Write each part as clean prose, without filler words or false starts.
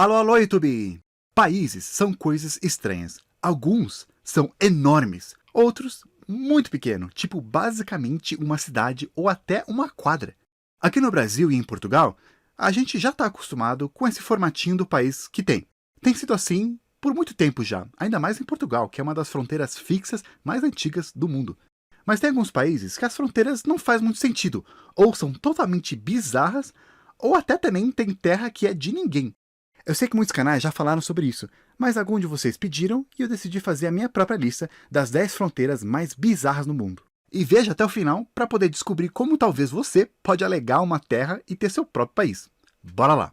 Alô, alô, YouTube! Países são coisas estranhas. Alguns são enormes, outros muito pequenos, tipo basicamente uma cidade ou até uma quadra. Aqui no Brasil e em Portugal, a gente já está acostumado com esse formatinho do país que tem. Tem sido assim por muito tempo já, ainda mais em Portugal, que é uma das fronteiras fixas mais antigas do mundo. Mas tem alguns países que as fronteiras não fazem muito sentido, ou são totalmente bizarras, ou até também tem terra que é de ninguém. Eu sei que muitos canais já falaram sobre isso, mas alguns de vocês pediram e eu decidi fazer a minha própria lista das 10 fronteiras mais bizarras no mundo. E veja até o final para poder descobrir como talvez você pode alegar uma terra e ter seu próprio país. Bora lá!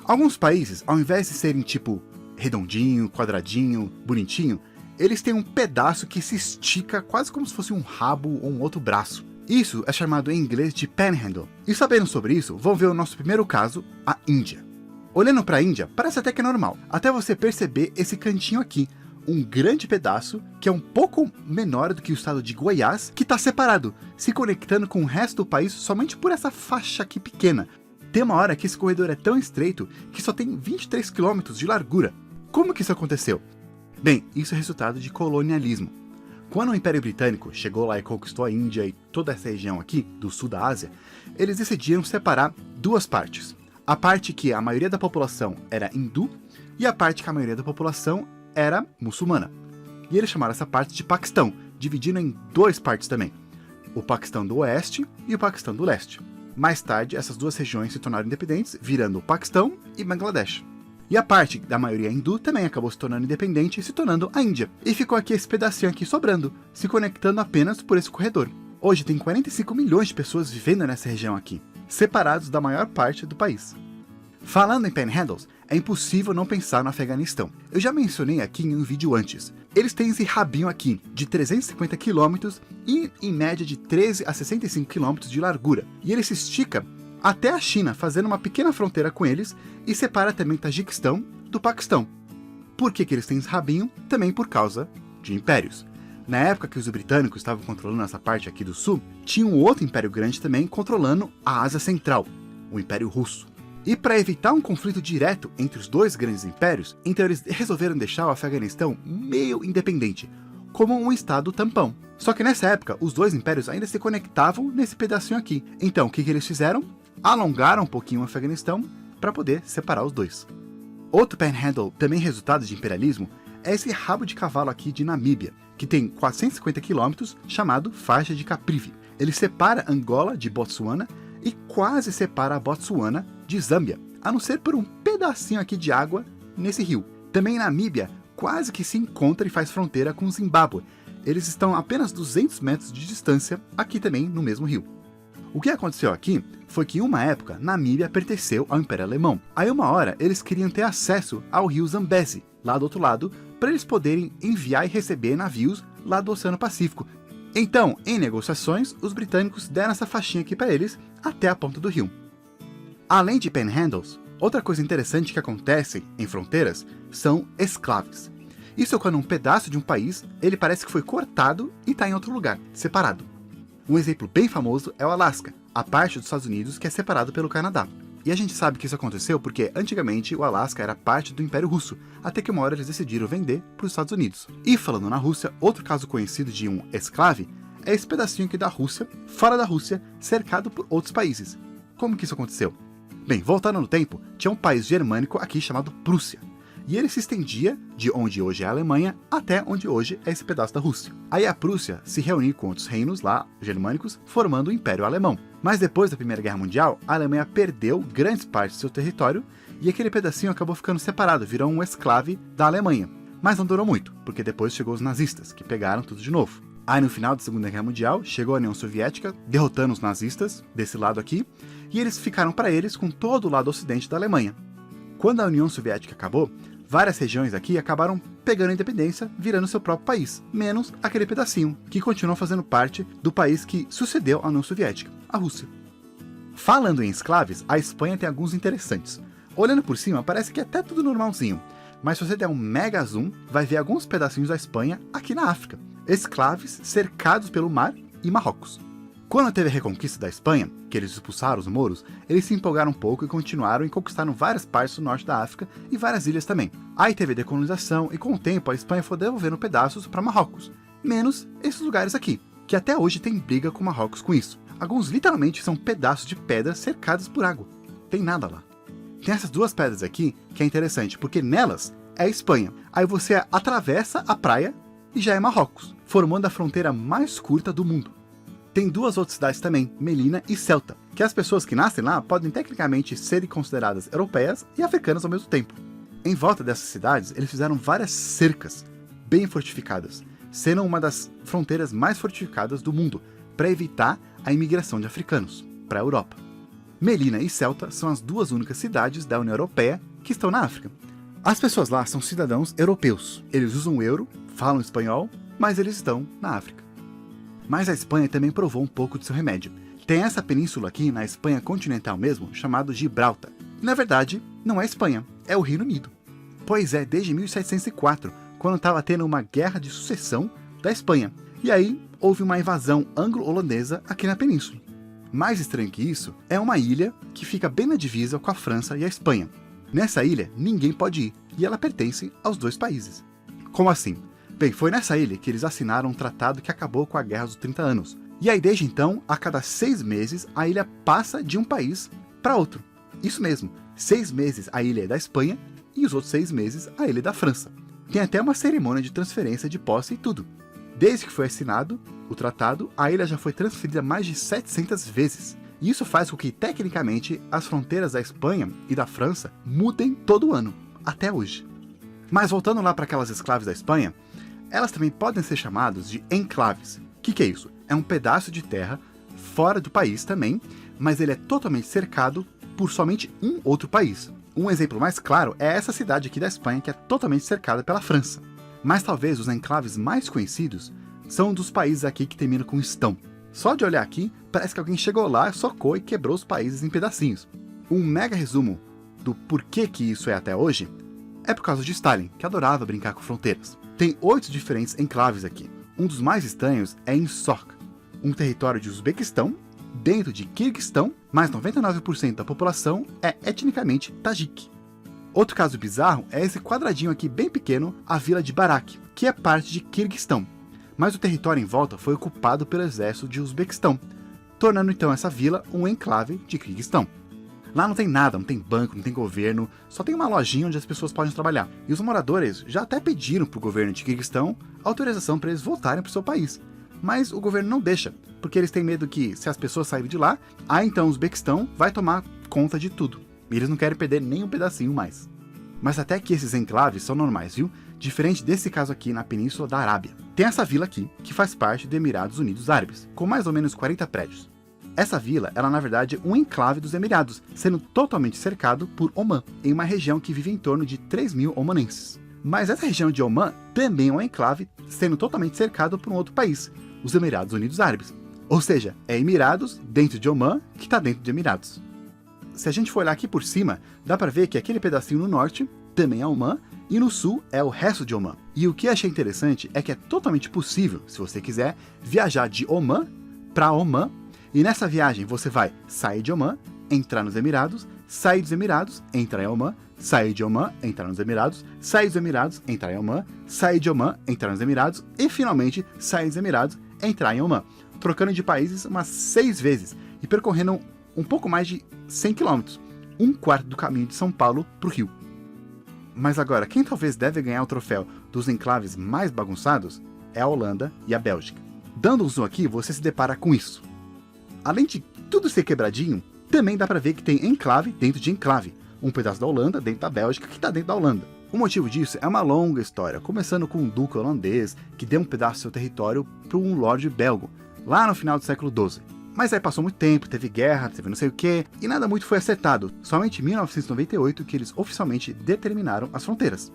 Alguns países, ao invés de serem tipo redondinho, quadradinho, bonitinho, eles têm um pedaço que se estica quase como se fosse um rabo ou um outro braço. Isso é chamado em inglês de panhandle. E sabendo sobre isso, vamos ver o nosso primeiro caso, a Índia. Olhando para a Índia, parece até que é normal, até você perceber esse cantinho aqui, um grande pedaço que é um pouco menor do que o estado de Goiás, que está separado, se conectando com o resto do país somente por essa faixa aqui pequena. Tem uma hora que esse corredor é tão estreito que só tem 23 km de largura. Como que isso aconteceu? Bem, isso é resultado de colonialismo. Quando o Império Britânico chegou lá e conquistou a Índia e toda essa região aqui, do sul da Ásia, eles decidiram separar duas partes. A parte que a maioria da população era hindu e a parte que a maioria da população era muçulmana. E eles chamaram essa parte de Paquistão, dividindo em duas partes também. O Paquistão do Oeste e o Paquistão do Leste. Mais tarde, essas duas regiões se tornaram independentes, virando o Paquistão e Bangladesh. E a parte da maioria hindu também acabou se tornando independente e se tornando a Índia. E ficou aqui esse pedacinho aqui sobrando, se conectando apenas por esse corredor. Hoje tem 45 milhões de pessoas vivendo nessa região aqui, separados da maior parte do país. Falando em panhandles, é impossível não pensar no Afeganistão. Eu já mencionei aqui em um vídeo antes. Eles têm esse rabinho aqui, de 350 km e em média de 13 a 65 km de largura. E ele se estica até a China, fazendo uma pequena fronteira com eles, e separa também Tajiquistão do Paquistão. Por que eles têm esse rabinho? Também por causa de impérios. Na época que os britânicos estavam controlando essa parte aqui do sul, tinha um outro império grande também controlando a Ásia Central, o Império Russo. E para evitar um conflito direto entre os dois grandes impérios, então eles resolveram deixar o Afeganistão meio independente, como um estado tampão. Só que nessa época, os dois impérios ainda se conectavam nesse pedacinho aqui. Então, o que eles fizeram? Alongaram um pouquinho o Afeganistão para poder separar os dois. Outro panhandle, também resultado de imperialismo, é esse rabo de cavalo aqui de Namíbia, que tem 450 km, chamado Faixa de Caprivi. Ele separa Angola de Botsuana e quase separa a Botsuana de Zâmbia, a não ser por um pedacinho aqui de água nesse rio. Também Namíbia quase que se encontra e faz fronteira com Zimbábue. Eles estão a apenas 200 metros de distância, aqui também no mesmo rio. O que aconteceu aqui foi que em uma época Namíbia pertenceu ao Império Alemão. Aí uma hora eles queriam ter acesso ao rio Zambezi, lá do outro lado, para eles poderem enviar e receber navios lá do Oceano Pacífico. Então, em negociações, os britânicos deram essa faixinha aqui para eles até a ponta do rio. Além de panhandles, outra coisa interessante que acontece em fronteiras são esclaves. Isso é quando um pedaço de um país, ele parece que foi cortado e está em outro lugar, separado. Um exemplo bem famoso é o Alasca, a parte dos Estados Unidos que é separado pelo Canadá. E a gente sabe que isso aconteceu porque antigamente o Alasca era parte do Império Russo, até que uma hora eles decidiram vender para os Estados Unidos. E falando na Rússia, outro caso conhecido de um esclave é esse pedacinho aqui da Rússia, fora da Rússia, cercado por outros países. Como que isso aconteceu? Bem, voltando no tempo, tinha um país germânico aqui chamado Prússia. E ele se estendia de onde hoje é a Alemanha até onde hoje é esse pedaço da Rússia. Aí a Prússia se reuniu com outros reinos lá, germânicos, formando o Império Alemão. Mas depois da Primeira Guerra Mundial, a Alemanha perdeu grandes partes do seu território e aquele pedacinho acabou ficando separado, virou um esclave da Alemanha. Mas não durou muito, porque depois chegou os nazistas, que pegaram tudo de novo. Aí no final da Segunda Guerra Mundial, chegou a União Soviética, derrotando os nazistas, desse lado aqui, e eles ficaram para eles com todo o lado ocidente da Alemanha. Quando a União Soviética acabou, várias regiões aqui acabaram pegando a independência, virando seu próprio país, menos aquele pedacinho, que continuou fazendo parte do país que sucedeu à União Soviética, a Rússia. Falando em escravos, a Espanha tem alguns interessantes. Olhando por cima, parece que é até tudo normalzinho, mas se você der um mega zoom, vai ver alguns pedacinhos da Espanha aqui na África, escravos cercados pelo mar e Marrocos. Quando teve a reconquista da Espanha, que eles expulsaram os mouros, eles se empolgaram um pouco e continuaram e conquistaram várias partes do norte da África e várias ilhas também. Aí teve a decolonização e com o tempo a Espanha foi devolvendo pedaços para Marrocos, menos esses lugares aqui, que até hoje tem briga com Marrocos com isso. Alguns literalmente são pedaços de pedra cercados por água. Tem nada lá. Tem essas duas pedras aqui que é interessante, porque nelas é a Espanha. Aí você atravessa a praia e já é Marrocos, formando a fronteira mais curta do mundo. Tem duas outras cidades também, Melilla e Ceuta, que as pessoas que nascem lá podem tecnicamente serem consideradas europeias e africanas ao mesmo tempo. Em volta dessas cidades, eles fizeram várias cercas bem fortificadas, sendo uma das fronteiras mais fortificadas do mundo, para evitar a imigração de africanos para a Europa. Melilla e Ceuta são as duas únicas cidades da União Europeia que estão na África. As pessoas lá são cidadãos europeus. Eles usam o euro, falam espanhol, mas eles estão na África. Mas a Espanha também provou um pouco de seu remédio. Tem essa península aqui na Espanha continental mesmo, chamado Gibraltar. E na verdade, não é Espanha, é o Reino Unido. Pois é, desde 1704, quando estava tendo uma guerra de sucessão da Espanha. E aí, houve uma invasão anglo-holandesa aqui na península. Mais estranho que isso, é uma ilha que fica bem na divisa com a França e a Espanha. Nessa ilha, ninguém pode ir, e ela pertence aos dois países. Como assim? Bem, foi nessa ilha que eles assinaram um tratado que acabou com a Guerra dos 30 Anos. E aí, desde então, a cada 6 meses, a ilha passa de um país para outro. Isso mesmo, 6 meses a ilha é da Espanha, e os outros 6 meses a ilha é da França. Tem até uma cerimônia de transferência de posse e tudo. Desde que foi assinado o tratado, a ilha já foi transferida mais de 700 vezes. E isso faz com que, tecnicamente, as fronteiras da Espanha e da França mudem todo ano, até hoje. Mas voltando lá para aquelas escravas da Espanha, elas também podem ser chamadas de enclaves. O que é isso? É um pedaço de terra fora do país também, mas ele é totalmente cercado por somente um outro país. Um exemplo mais claro é essa cidade aqui da Espanha, que é totalmente cercada pela França. Mas talvez os enclaves mais conhecidos são dos países aqui que terminam com estão. Só de olhar aqui, parece que alguém chegou lá, socou e quebrou os países em pedacinhos. Um mega resumo do porquê que isso é até hoje é por causa de Stalin, que adorava brincar com fronteiras. Tem 8 diferentes enclaves aqui. Um dos mais estranhos é em Sok, um território de Uzbequistão, dentro de Quirguistão, mas 99% da população é etnicamente Tajik. Outro caso bizarro é esse quadradinho aqui bem pequeno, a vila de Barak, que é parte de Quirguistão. Mas o território em volta foi ocupado pelo exército de Uzbequistão, tornando então essa vila um enclave de Quirguistão. Lá não tem nada, não tem banco, não tem governo, só tem uma lojinha onde as pessoas podem trabalhar. E os moradores já até pediram para o governo de Quirguistão autorização para eles voltarem para o seu país. Mas o governo não deixa, porque eles têm medo que, se as pessoas saírem de lá, aí então o Uzbequistão vai tomar conta de tudo. E eles não querem perder nem um pedacinho mais. Mas até que esses enclaves são normais, viu? Diferente desse caso aqui na Península da Arábia. Tem essa vila aqui, que faz parte dos Emirados Unidos Árabes, com mais ou menos 40 prédios. Essa vila era na verdade um enclave dos Emirados, sendo totalmente cercado por Omã, em uma região que vive em torno de 3.000 omanenses. Mas essa região de Omã também é um enclave, sendo totalmente cercado por um outro país, os Emirados Unidos Árabes. Ou seja, é Emirados dentro de Omã, que está dentro de Emirados. Se a gente for olhar aqui por cima, dá para ver que aquele pedacinho no norte também é Omã, e no sul é o resto de Omã. E o que achei interessante é que é totalmente possível, se você quiser, viajar de Omã para Omã, e nessa viagem você vai sair de Omã, entrar nos Emirados, sair dos Emirados, entrar em Omã, sair de Omã, entrar nos Emirados, sair dos Emirados, entrar em Omã, sair de Omã, entrar nos Emirados, e finalmente sair dos Emirados, entrar em Omã, trocando de países umas 6 vezes, e percorrendo um pouco mais de 100 km, um quarto do caminho de São Paulo para o Rio. Mas agora, quem talvez deve ganhar o troféu dos enclaves mais bagunçados é a Holanda e a Bélgica. Dando um zoom aqui, você se depara com isso. Além de tudo ser quebradinho, também dá para ver que tem enclave dentro de enclave. Um pedaço da Holanda dentro da Bélgica que está dentro da Holanda. O motivo disso é uma longa história, começando com um duque holandês que deu um pedaço do seu território para um lorde belga, lá no final do século XII. Mas aí passou muito tempo, teve guerra, teve não sei o que, e nada muito foi acertado. Somente em 1998 que eles oficialmente determinaram as fronteiras.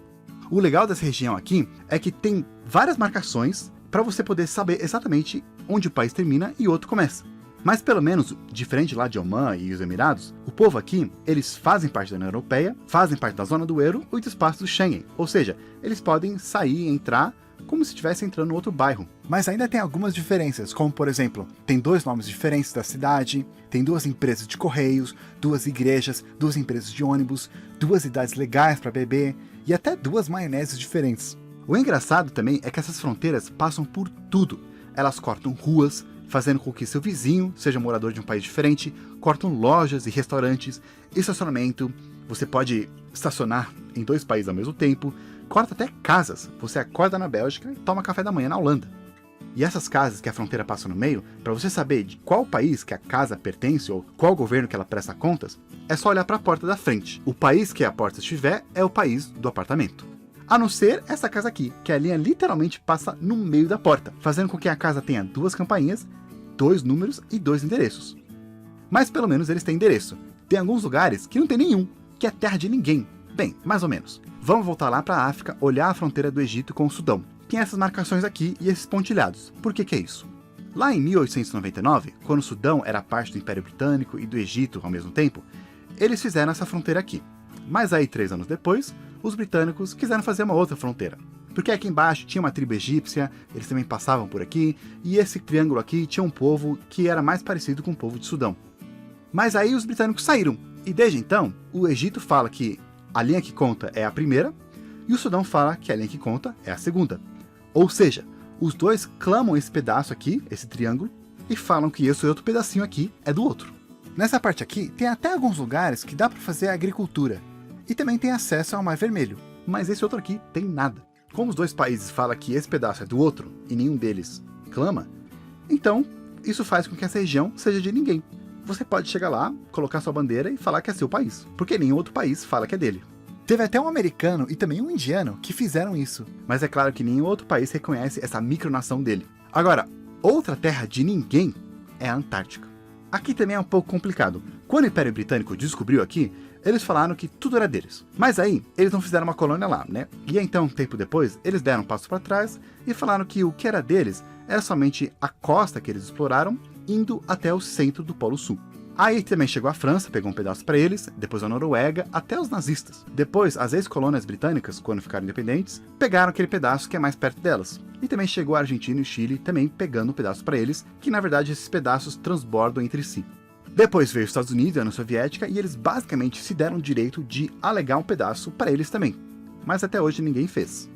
O legal dessa região aqui é que tem várias marcações para você poder saber exatamente onde o país termina e outro começa. Mas pelo menos, diferente lá de Omã e os Emirados, o povo aqui, eles fazem parte da União Europeia, fazem parte da zona do euro e do espaço do Schengen. Ou seja, eles podem sair e entrar como se estivesse entrando em outro bairro. Mas ainda tem algumas diferenças, como por exemplo, tem 2 nomes diferentes da cidade, tem 2 empresas de correios, 2 igrejas, 2 empresas de ônibus, 2 idades legais para beber e até 2 maioneses diferentes. O engraçado também é que essas fronteiras passam por tudo. Elas cortam ruas, fazendo com que seu vizinho seja morador de um país diferente, cortam lojas e restaurantes, estacionamento, você pode estacionar em 2 países ao mesmo tempo, corta até casas, você acorda na Bélgica e toma café da manhã na Holanda. E essas casas que a fronteira passa no meio, para você saber de qual país que a casa pertence ou qual governo que ela presta contas, é só olhar para a porta da frente. O país que a porta estiver é o país do apartamento. A não ser essa casa aqui, que a linha literalmente passa no meio da porta, fazendo com que a casa tenha 2 campainhas, 2 números e 2 endereços. Mas pelo menos eles têm endereço. Tem alguns lugares que não tem nenhum, que é terra de ninguém. Bem, mais ou menos. Vamos voltar lá para a África, olhar a fronteira do Egito com o Sudão. Tem essas marcações aqui e esses pontilhados. Por que é isso? Lá em 1899, quando o Sudão era parte do Império Britânico e do Egito ao mesmo tempo, eles fizeram essa fronteira aqui. Mas aí, 3 anos depois, os britânicos quiseram fazer uma outra fronteira. Porque aqui embaixo tinha uma tribo egípcia, eles também passavam por aqui, e esse triângulo aqui tinha um povo que era mais parecido com o povo de Sudão. Mas aí os britânicos saíram, e desde então, o Egito fala que a linha que conta é a primeira, e o Sudão fala que a linha que conta é a segunda. Ou seja, os dois clamam esse pedaço aqui, esse triângulo, e falam que esse outro pedacinho aqui é do outro. Nessa parte aqui, tem até alguns lugares que dá para fazer agricultura, e também tem acesso ao Mar Vermelho, mas esse outro aqui tem nada. Como os 2 países falam que esse pedaço é do outro, e nenhum deles clama, então isso faz com que essa região seja de ninguém. Você pode chegar lá, colocar sua bandeira e falar que é seu país, porque nenhum outro país fala que é dele. Teve até um americano e também um indiano que fizeram isso, mas é claro que nenhum outro país reconhece essa micronação dele. Agora, outra terra de ninguém é a Antártica. Aqui também é um pouco complicado. Quando o Império Britânico descobriu aqui, eles falaram que tudo era deles. Mas aí, eles não fizeram uma colônia lá, né? E então, um tempo depois, eles deram um passo para trás e falaram que o que era deles era somente a costa que eles exploraram, indo até o centro do Polo Sul. Aí também chegou a França, pegou um pedaço para eles, depois a Noruega, até os nazistas. Depois, as ex-colônias britânicas, quando ficaram independentes, pegaram aquele pedaço que é mais perto delas. E também chegou a Argentina e o Chile, também pegando um pedaço para eles, que na verdade esses pedaços transbordam entre si. Depois veio os Estados Unidos e a União Soviética, e eles basicamente se deram o direito de alegar um pedaço para eles também. Mas até hoje ninguém fez.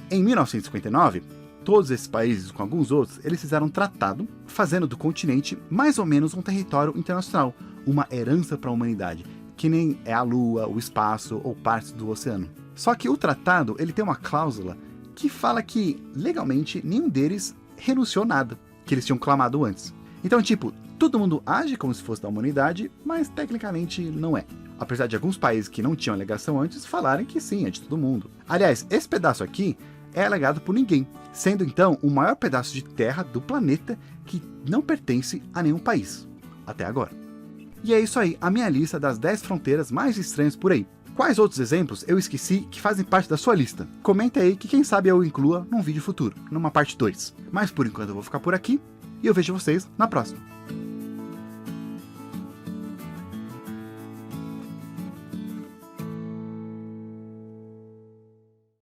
Em 1959, todos esses países, com alguns outros, eles fizeram um tratado, fazendo do continente mais ou menos um território internacional, uma herança para a humanidade, que nem é a Lua, o espaço ou partes do oceano. Só que o tratado, ele tem uma cláusula que fala que, legalmente, nenhum deles renunciou nada que eles tinham clamado antes. Então, tipo, todo mundo age como se fosse da humanidade, mas tecnicamente não é. Apesar de alguns países que não tinham alegação antes falarem que sim, é de todo mundo. Aliás, esse pedaço aqui é alegado por ninguém, sendo então o maior pedaço de terra do planeta que não pertence a nenhum país, até agora. E é isso aí, a minha lista das 10 fronteiras mais estranhas por aí. Quais outros exemplos eu esqueci que fazem parte da sua lista? Comenta aí que quem sabe eu inclua num vídeo futuro, numa parte 2. Mas por enquanto eu vou ficar por aqui e eu vejo vocês na próxima.